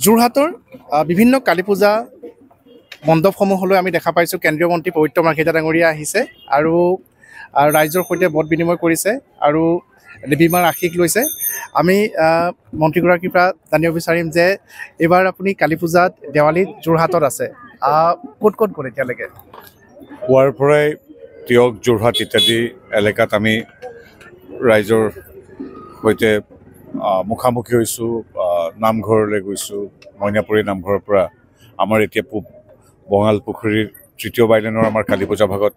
যোৰহাটৰ বিভিন্ন কালী পূজা মণ্ডপসমূহলৈ আমি দেখা পাইছোঁ কেন্দ্ৰীয় মন্ত্ৰী পবিত্ৰ মাৰ্ঘেৰিটা ডাঙৰীয়া আহিছে আৰু ৰাইজৰ সৈতে মত বিনিময় কৰিছে আৰু দেৱীমাৰ আশীষ লৈছে। আমি মন্ত্ৰীগৰাকীৰ পৰা জানিব বিচাৰিম যে এইবাৰ আপুনি কালী পূজাত দেৱালীত যোৰহাটত আছে, ক'ত ক'ত গ'ল এতিয়ালৈকে? পুৱাৰ পৰাই তিয়ক, যোৰহাট ইত্যাদি এলেকাত আমি ৰাইজৰ সৈতে মুখামুখি হৈছোঁ। নামঘৰলৈ গৈছোঁ। মইনাপুৰী নামঘৰৰ পৰা আমাৰ এতিয়া পূব বঙাল পুখুৰীৰ তৃতীয় বাইলেনৰ আমাৰ কালী পূজা ভাগত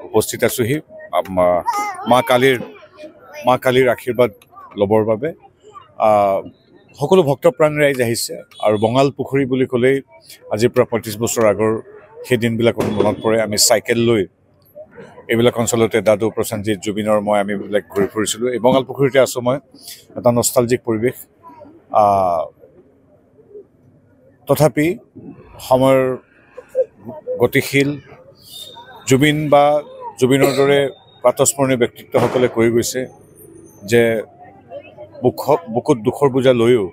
উপস্থিত আছোঁহি মা কালীৰ আশীৰ্বাদ ল'বৰ বাবে। সকলো ভক্তপ্ৰাণ ৰাইজ আহিছে আৰু বঙাল পুখুৰী বুলি ক'লেই আজিৰ পৰা ৩৫ বছৰ আগৰ সেই দিনবিলাক মনত পৰে। আমি চাইকেল লৈ এইবিলাক অঞ্চলতে দাদু, প্ৰসেনজিৎ, জুবিনৰ মই আমি এইবিলাক ঘূৰি ফুৰিছিলোঁ। এই বঙাল পুখুৰীতে আছোঁ মই। এটা নষ্টালজিক পৰিৱেশ। তথাপি সময়ৰ গতিশীল জুবিনৰ দৰে প্ৰাতঃস্মৰণীয় ব্যক্তিত্বসকলে কৈ গৈছে যে বুকুত দুখৰ বোজা লৈও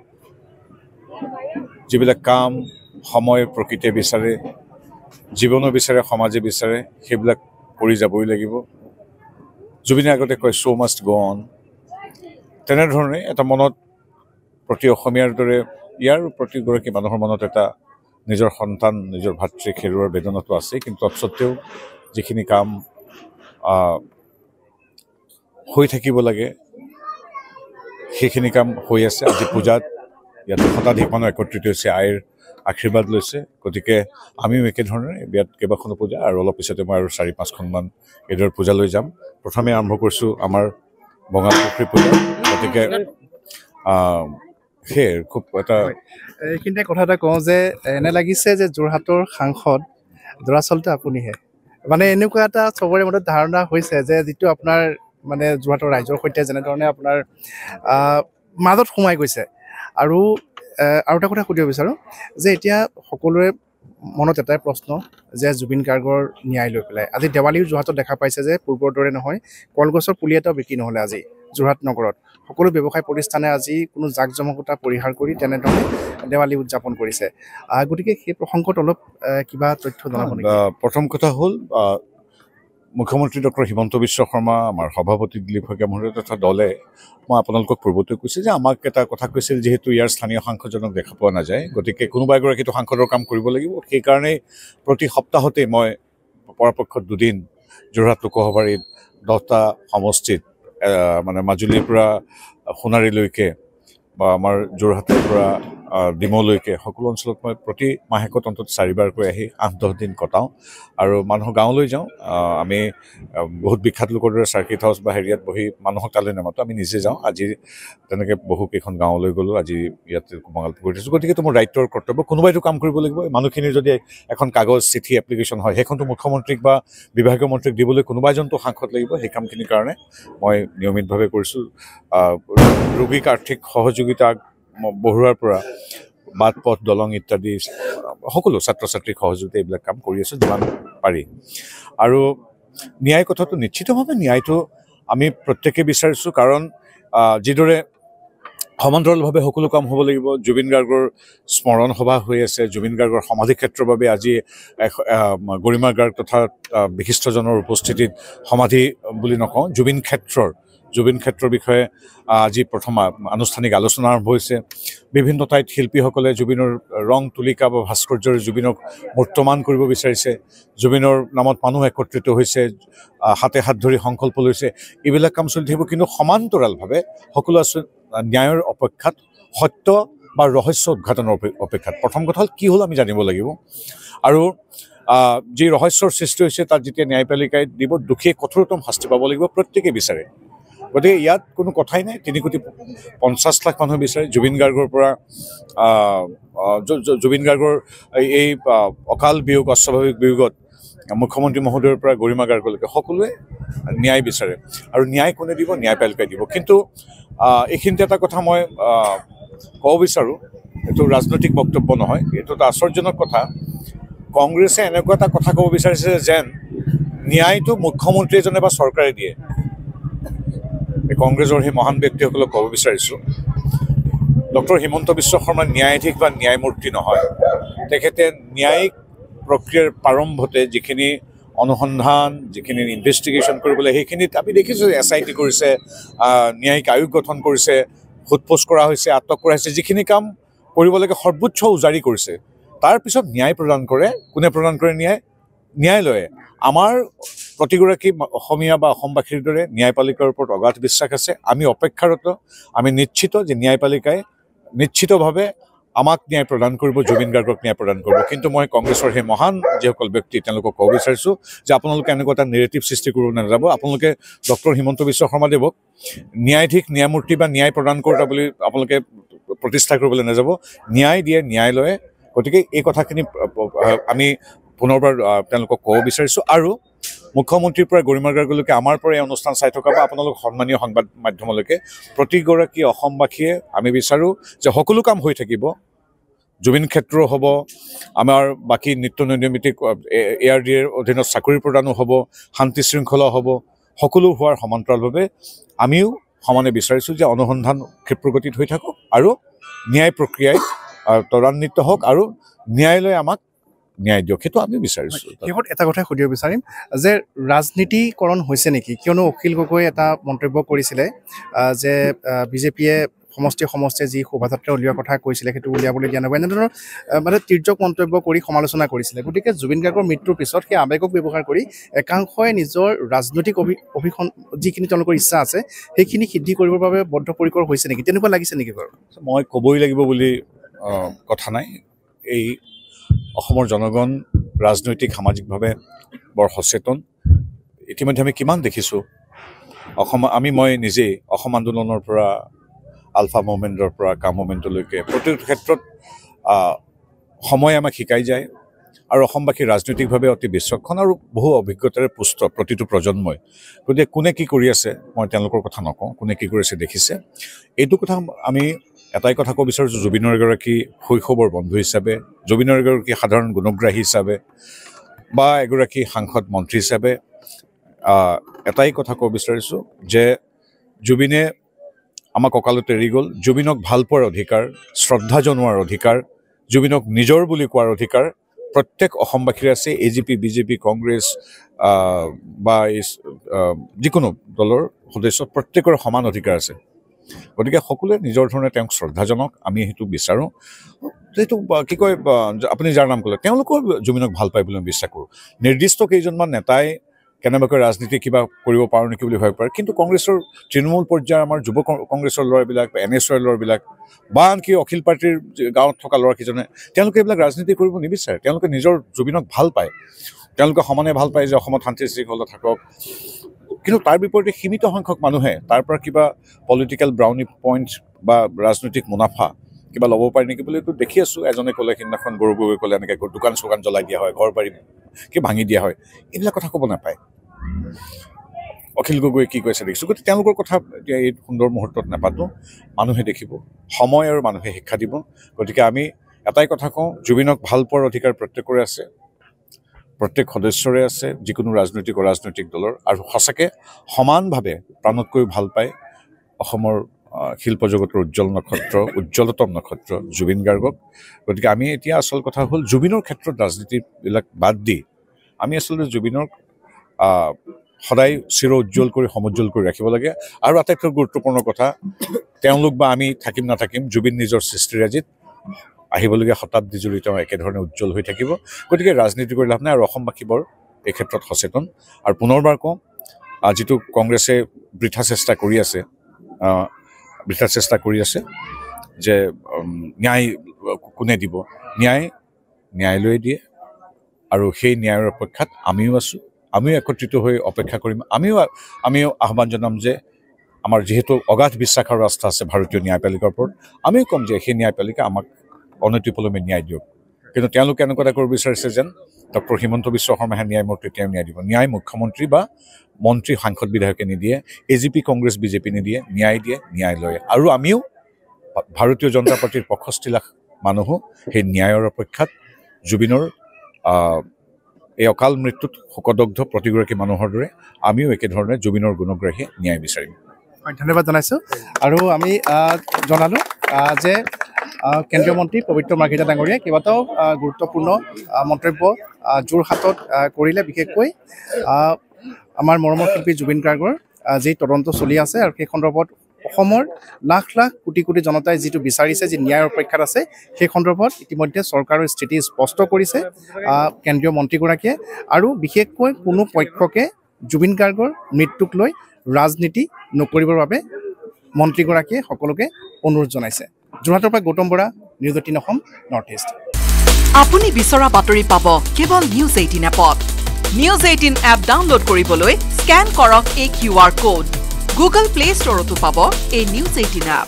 যিবিলাক কাম সময় প্ৰকৃতিয়ে বিচাৰে, জীৱনো বিচাৰে, সমাজে বিচাৰে, সেইবিলাক কৰি যাবই লাগিব। জুবিনে আগতে কয় শ্ব' মাষ্ট গ' অন। তেনেধৰণে এটা মনত প্ৰতি অসমীয়াৰ দৰে ইয়াৰ প্ৰতিগৰাকী মানুহৰ মনত এটা নিজৰ সন্তান, নিজৰ ভাতৃক হেৰুৱাৰ বেদনাটো আছে। কিন্তু তৎসত্বেও যিখিনি কাম হৈ থাকিব লাগে সেইখিনি কাম হৈ আছে। আজি পূজাত ইয়াত শতাধিক মানুহ একত্ৰিত হৈছে, আইৰ আশীৰ্বাদ লৈছে। গতিকে আমিও একেধৰণে বিয়াত কেইবাখনো পূজা আৰু অলপ পিছতে মই আৰু ৪-৫খনমান এইদৰে পূজালৈ যাম। প্ৰথমে আৰম্ভ কৰিছোঁ আমাৰ বঙাল পুখুৰী পূজা। গতিকে সেয়ে খুব এটা এইখিনিতে কথা এটা কওঁ যে এনে লাগিছে যে যোৰহাটৰ সাংসদ দৰাচলতে আপুনিহে, মানে এনেকুৱা এটা চবৰে মনত ধাৰণা হৈছে যে যিটো আপোনাৰ মানে যোৰহাটৰ ৰাইজৰ সৈতে যেনেধৰণে আপোনাৰ মাজত সোমাই গৈছে। আৰু এটা কথা সুধিব বিচাৰোঁ যে এতিয়া সকলোৰে মনত এটাই প্ৰশ্ন যে জুবিন গাৰ্গৰ ন্যায় লৈ পেলাই আজি দেৱালীও যোৰহাটত দেখা পাইছে যে পূৰ্বৰ দৰে নহয়। কলগছৰ পুলি এটাও বিক্ৰী নহ'লে আজি যোৰহাট নগৰত সকলো ব্যৱসায় প্ৰতিষ্ঠানে আজি কোনো জাক জমকতা পৰিহাৰ কৰি তেনেধৰণে দেৱালী উদযাপন কৰিছে। গতিকে সেই প্ৰসংগত অলপ কিবা তথ্য জনাব নেকি? প্ৰথম কথা হ'ল মুখ্যমন্ত্ৰী ডক্টৰ হিমন্ত বিশ্ব শৰ্মা, আমাৰ সভাপতি দিলীপ শইকীয়া মহোদয় তথা দলে মই আপোনালোকক পূৰ্বতে কৈছে যে আমাক এটা কথা কৈছিল, যিহেতু ইয়াৰ স্থানীয় সাংসদজনক দেখা পোৱা নাযায়, গতিকে কোনোবা এগৰাকীটো সাংসদৰ কাম কৰিব লাগিব। সেইকাৰণেই প্ৰতি সপ্তাহতে মই পৰাপক্ষত 2 দিন যোৰহাট লোকসভাৰ 10টা সমষ্টিত, মানে মাজুলীৰ পৰা সোণাৰীলৈকে বা আমাৰ যোৰহাটৰ পৰা ডিমৌলৈকে সকলো অঞ্চলত মই প্ৰতি মাহেকত অন্তত 4বাৰকৈ আহি 8-10 দিন কটাওঁ আৰু মানুহৰ গাঁৱলৈ যাওঁ। আমি বহুত বিখ্যাত লোকৰ দৰে চাৰ্কিট হাউচ বা হেৰিয়াত বহি মানুহক তালৈ নামাতো, আমি নিজে যাওঁ। আজি তেনেকৈ বহুকেইখন গাঁৱলৈ গ'লোঁ, আজি ইয়াতে বঙাল পুখুৰীত আছোঁ। গতিকেতো মোৰ দায়িত্বৰ কৰ্তব্য, কোনোবাইতো কাম কৰিব লাগিব। মানুহখিনিৰ যদি এখন কাগজ, চিঠি, এপ্লিকেশ্যন হয়, সেইখনটো মুখ্যমন্ত্ৰীক বা বিভাগীয় মন্ত্ৰীক দিবলৈ কোনোবা এজনটো সাংসদ লাগিব। সেই কামখিনিৰ কাৰণে মই নিয়মিতভাৱে কৰিছোঁ। ৰোগীক আৰ্থিক সহযোগিতা বঢ়োৱাৰ পৰা বাট পথ, দলং ইত্যাদি সকলো ছাত্ৰ ছাত্ৰীক সহযোগিতা এইবিলাক কাম কৰি আছোঁ যিমান পাৰি। আৰু ন্যায় কথাটো নিশ্চিতভাৱে ন্যায়টো আমি প্ৰত্যেকে বিচাৰিছোঁ, কাৰণ যিদৰে সমান্তৰালভাৱে সকলো কাম হ'ব লাগিব। জুবিন গাৰ্গৰ স্মৰণ সভা হৈ আছে, জুবিন গাৰ্গৰ সমাধি ক্ষেত্ৰৰ বাবে আজি গৰিমা গাৰ্গ তথা বিশিষ্টজনৰ উপস্থিতিত সমাধি বুলি নকওঁ, জুবিন ক্ষেত্ৰৰ বিষয়ে আজি প্ৰথম আনুষ্ঠানিক আলোচনা আৰম্ভ হৈছে। বিভিন্ন ঠাইত শিল্পীসকলে জুবিনৰ ৰং, তুলিকা বা ভাস্কৰ্যৰে জুবিনক মূৰ্তমান কৰিব বিচাৰিছে। জুবিনৰ নামত মানুহ একত্ৰিত হৈছে, হাতে হাত ধৰি সংকল্প লৈছে। এইবিলাক কাম চলি থাকিব, কিন্তু সমান্তৰালভাৱে সকলো আছে ন্যায়ৰ অপেক্ষাত, সত্য বা ৰহস্য উদ্ঘাটনৰ অপেক্ষাত। প্ৰথম কথা হ'ল কি হ'ল আমি জানিব লাগিব, আৰু যি ৰহস্যৰ সৃষ্টি হৈছে তাত যেতিয়া ন্যায়পালিকাই দিব, দোষীয়ে কঠোৰতম শাস্তি পাব লাগিব, প্ৰত্যেকে বিচাৰে। গতিকে ইয়াত কোনো কথাই নাই। 3,50,00,000 মানুহ বিচাৰে। জুবিন গাৰ্গৰ পৰা জুবিন গাৰ্গৰ এই অকাল বিয়োগ, অস্বাভাৱিক বিয়োগত মুখ্যমন্ত্ৰী মহোদয়ৰ পৰা গৰিমা গাৰ্গলৈকে সকলোৱে ন্যায় বিচাৰে, আৰু ন্যায় কোনে দিব? ন্যায়পালিকাই দিব। কিন্তু এইখিনিতে এটা কথা মই ক'ব বিচাৰোঁ, এইটো ৰাজনৈতিক বক্তব্য নহয়, এইটো এটা আশ্চৰ্যজনক কথা। কংগ্ৰেছে এনেকুৱা এটা কথা ক'ব বিচাৰিছে যেন ন্যায়টো মুখ্যমন্ত্ৰী এজনে বা চৰকাৰে দিয়ে। কংগ্ৰেছৰ সেই মহান ব্যক্তিসকলক ক'ব বিচাৰিছোঁ, ডক্টৰ হিমন্ত বিশ্ব শৰ্মা ন্যায়াধীশ বা ন্যায়মূৰ্তি নহয়। তেখেতে ন্যায়িক প্ৰক্ৰিয়াৰ প্ৰাৰম্ভতে যিখিনি অনুসন্ধান, যিখিনি ইনভেষ্টিগেশ্যন কৰিবলৈ, সেইখিনিত আমি দেখিছোঁ SIT কৰিছে, ন্যায়িক আয়োগ গঠন কৰিছে, সোধপোছ কৰা হৈছে, আটক কৰা হৈছে, যিখিনি কাম কৰিব লাগে সৰ্বোচ্চ উজাৰি কৰিছে। তাৰপিছত ন্যায় প্ৰদান কৰে। কোনে প্ৰদান কৰে? ন্যায়ালয়ে। আমাৰ প্ৰতিগৰাকী অসমীয়া বা অসমবাসীৰ দৰে ন্যায়পালিকাৰ ওপৰত অগাধ বিশ্বাস আছে। আমি অপেক্ষাৰত, আমি নিশ্চিত যে ন্যায়পালিকাই নিশ্চিতভাৱে আমাক ন্যায় প্ৰদান কৰিব, জুবিন গাৰ্গক ন্যায় প্ৰদান কৰিব। কিন্তু মই কংগ্ৰেছৰ সেই মহান যিসকল ব্যক্তি তেওঁলোকক ক'ব বিচাৰিছোঁ যে আপোনালোকে এনেকুৱা এটা নেৰেটিভ সৃষ্টি কৰিব নাযাব। আপোনালোকে ডক্টৰ হিমন্ত বিশ্ব শৰ্মাদেৱক ন্যায়াধীশ, ন্যায়মূৰ্তি বা ন্যায় প্ৰদান কৰোঁতা বুলি আপোনালোকে প্ৰতিষ্ঠা কৰিবলৈ নাযাব। ন্যায় দিয়ে ন্যায়ালয়ে। গতিকে এই কথাখিনি আমি পুনৰবাৰ তেওঁলোকক ক'ব বিচাৰিছোঁ। আৰু মুখ্যমন্ত্ৰীৰ পৰা গৰিমা গাৰ্গলৈকে, আমাৰ পৰা এই অনুষ্ঠান চাই থকা বা আপোনালোক সন্মানীয় সংবাদ মাধ্যমলৈকে প্ৰতিগৰাকী অসমবাসীয়ে আমি বিচাৰোঁ যে সকলো কাম হৈ থাকিব। জুবিন ক্ষেত্ৰ হ'ব, আমাৰ বাকী নিত্য নৈমিত্তিক ARDৰ অধীনত চাকৰি প্ৰদানো হ'ব, শান্তি শৃংখলা হ'ব, সকলো হোৱাৰ সমান্তৰালভাৱে আমিও সমানে বিচাৰিছোঁ যে অনুসন্ধান ক্ষিপ্ৰগতিত হৈ থাকক আৰু ন্যায় প্ৰক্ৰিয়াই ত্বৰান্বিত হওক আৰু ন্যায়ালয়ে আমাক ন্যায় দিয়ক। সেইটো আমি বিচাৰিছোঁ। শেষত এটা কথাই সুধিব বিচাৰিম যে ৰাজনীতিকৰণ হৈছে নেকি? কিয়নো অখিল গগৈ এটা মন্তব্য কৰিছিলে যে বিজেপিয়ে সমষ্টিয়ে যি শোভাযাত্ৰা উলিওৱাৰ কথা কৈছিলে সেইটো উলিয়াবলৈ দিয়া নাপায়, এনেধৰণৰ মানে তিৰ্যক মন্তব্য কৰি সমালোচনা কৰিছিলে। গতিকে জুবিন গাৰ্গৰ মৃত্যুৰ পিছত সেই আৱেগক ব্যৱহাৰ কৰি একাংশই নিজৰ ৰাজনৈতিক অভিষণ যিখিনি তেওঁলোকৰ ইচ্ছা আছে সেইখিনি সিদ্ধি কৰিবৰ বাবে বদ্ধপৰিকৰ হৈছে নেকি? তেনেকুৱা লাগিছে নেকি বাৰু? মই ক'বই লাগিব বুলি কথা নাই। এই অসমৰ জনগণ ৰাজনৈতিক সামাজিকভাৱে বৰ সচেতন। ইতিমধ্যে আমি কিমান দেখিছোঁ মই নিজেই অসম আন্দোলনৰ পৰা আলফা মুভমেণ্টৰ পৰা কা মুভমেণ্টলৈকে প্ৰতিটো ক্ষেত্ৰত সময় আমাক শিকাই যায় আৰু অসমবাসী ৰাজনৈতিকভাৱে অতি বিচক্ষণ আৰু বহু অভিজ্ঞতাৰে পুষ্ট প্ৰতিটো প্ৰজন্মই। গতিকে কোনে কি কৰি আছে মই তেওঁলোকৰ কথা নকওঁ, কোনে কি কৰি আছে দেখিছে। এইটো কথা আমি এটাই কথা ক'ব বিচাৰোঁ যে জুবিনৰ এগৰাকী শৈশৱৰ বন্ধু হিচাপে, জুবিনৰ এগৰাকী সাধাৰণ গুণগ্ৰাহী হিচাপে বা এগৰাকী সাংসদ মন্ত্ৰী হিচাপে এটাই কথা ক'ব বিচাৰিছোঁ যে জুবিনে আমাক অকালতে এৰি গ'ল। জুবিনক ভাল পোৱাৰ অধিকাৰ, শ্ৰদ্ধা জনোৱাৰ অধিকাৰ, জুবিনক নিজৰ বুলি কোৱাৰ অধিকাৰ প্ৰত্যেক অসমবাসীৰ আছে। AGP, BJP, কংগ্ৰেছ বা যিকোনো দলৰ সদস্য প্ৰত্যেকৰে সমান অধিকাৰ আছে। গতিকে সকলোৱে নিজৰ ধৰণে তেওঁক শ্ৰদ্ধা জনক, আমি সেইটো বিচাৰোঁ। সেইটো কি কয়, আপুনি যাৰ নাম ক'লে তেওঁলোকেও জুবিনক ভাল পায় বুলি আমি বিশ্বাস কৰোঁ। নিৰ্দিষ্ট কেইজনমান নেতাই কেনেবাকৈ ৰাজনীতি কিবা কৰিব পাৰোঁ নেকি বুলি ভাবিব পাৰে, কিন্তু কংগ্ৰেছৰ তৃণমূল পৰ্যায়ৰ আমাৰ যুৱ কংগ্ৰেছৰ ল'ৰাবিলাক বা NSৰ ল'ৰাবিলাক বা আনকি অখিল পাৰ্টীৰ গাঁৱত থকা ল'ৰাকেইজনে তেওঁলোকে এইবিলাক ৰাজনীতি কৰিব নিবিচাৰে। তেওঁলোকে নিজৰ জুবিনক ভাল পায়, তেওঁলোকে সমানে ভাল পায় যে অসমত শান্তি শৃংখলা থাকক। কিন্তু তাৰ বিপৰীতে সীমিত সংখ্যক মানুহে তাৰ পৰা কিবা পলিটিকেল ব্ৰাউনি পইণ্ট বা ৰাজনৈতিক মুনাফা কিবা ল'ব পাৰি নেকি বুলি দেখি আছোঁ। এজনে ক'লে সিদিনাখন গৌৰৱ গগৈ ক'লে এনেকৈ দোকান চোকান জ্বলাই দিয়া হয়, ঘৰ বাৰী কি ভাঙি দিয়া হয়, এইবিলাক কথা ক'ব নাপায়। অখিল গগৈ কি কৈছে দেখিছোঁ। গতিকে তেওঁলোকৰ কথা এতিয়া এই সুন্দৰ মুহূৰ্তত নাপাতোঁ, মানুহে দেখিব, সময় আৰু মানুহে শিক্ষা দিব। গতিকে আমি এটাই কথা কওঁ, জুবিনক ভাল পোৱাৰ অধিকাৰ প্ৰত্যেকৰে আছে, প্ৰত্যেক সদস্যৰে আছে, যিকোনো ৰাজনৈতিক অৰাজনৈতিক দলৰ। আৰু সঁচাকৈ সমানভাৱে প্ৰাণতকৈ ভাল পায় অসমৰ শিল্প জগতৰ উজ্জ্বলতম নক্ষত্ৰ জুবিন গাৰ্গক। গতিকে আমি এতিয়া আচল কথা হ'ল জুবিনৰ ক্ষেত্ৰত ৰাজনীতিবিলাক বাদ দি আমি আচলতে জুবিনক সদায় চিৰ উজ্জ্বল কৰি সমুজ্জ্বল কৰি ৰাখিব লাগে। আৰু আটাইতকৈ গুৰুত্বপূৰ্ণ কথা, তেওঁলোক বা আমি থাকিম নাথাকিম, জুবিন নিজৰ সৃষ্টিৰাজিত আহিবলগীয়া শতাব্দী জুৰি তেওঁ একেধৰণে উজ্জ্বল হৈ থাকিব। গতিকে ৰাজনীতি কৰি লাভ নাই আৰু অসমবাসী বৰ এই ক্ষেত্ৰত সচেতন। আৰু পুনৰবাৰ কওঁ, যিটো কংগ্ৰেছে বৃথা চেষ্টা কৰি আছে যে ন্যায় কোনে দিব, ন্যায়ালয়ে দিয়ে আৰু সেই ন্যায়ৰ অপেক্ষাত আমিও আছোঁ। আমিও একত্ৰিত হৈ অপেক্ষা কৰিম। আমিও আহ্বান জনাম যে আমাৰ যিহেতু অগাধ বিশ্বাস আৰু আস্থা আছে ভাৰতীয় ন্যায়পালিকাৰ ওপৰত, আমিও ক'ম যে সেই ন্যায়পালিকা আমাক অনতিপলমে ন্যায় দিয়ক। কিন্তু তেওঁলোকে এনেকুৱা এটা কৰিব বিচাৰিছে যেন ডক্টৰ হিমন্ত বিশ্ব শৰ্মাহে ন্যায়মূৰ্তি, তেওঁ ন্যায় দিব। ন্যায় মুখ্যমন্ত্ৰী বা মন্ত্ৰী, সাংসদ, বিধায়কে নিদিয়ে, AGP, কংগ্ৰেছ, BJP নিদিয়ে, ন্যায় দিয়ে ন্যায়ালয়ে। আৰু আমিও ভাৰতীয় জনতা পাৰ্টীৰ 65 লাখ মানুহো সেই ন্যায়ৰ অপেক্ষাত জুবিনৰ এই অকাল মৃত্যুত শোকদগ্ধ প্ৰতিগৰাকী মানুহৰ দৰে আমিও একেধৰণে জুবিনৰ গুণগ্ৰাহী ন্যায় বিচাৰিম। ধন্যবাদ জনাইছোঁ আৰু আমি জনালোঁ যে কেন্দ্ৰীয় মন্ত্ৰী পবিত্ৰ মাৰ্ঘেৰিটা ডাঙৰীয়াই কেইবাটাও গুৰুত্বপূৰ্ণ মন্তব্য যোৰহাটত কৰিলে বিশেষকৈ আমাৰ মৰমৰ শিল্পী জুবিন গাৰ্গৰ যি তদন্ত চলি আছে আৰু সেই সন্দৰ্ভত অসমৰ লাখ লাখ কোটি কোটি জনতাই যিটো বিচাৰিছে যি ন্যায়ৰ অপেক্ষাত আছে সেই সন্দৰ্ভত ইতিমধ্যে চৰকাৰৰ স্থিতি স্পষ্ট কৰিছে কেন্দ্ৰীয় মন্ত্ৰীগৰাকীয়ে আৰু বিশেষকৈ কোনো পক্ষকে জুবিন গাৰ্গৰ মৃত্যুক লৈ ৰাজনীতি নকৰিবৰ বাবে মন্ত্ৰীগৰাকীয়ে সকলোকে অনুৰোধ জনাইছে যোৰহাটৰ পৰা Gautam Bora news 18 Assam north east আপুনি বিচৰা বাতৰি পাব কেৱল নিউজ 18 এপত নিউজ 18 এপ ডাউনলোড কৰিবলৈ স্কেন কৰক এই QR কোড গুগল প্লে ষ্টৰতো পাব এই নিউজ 18 এপ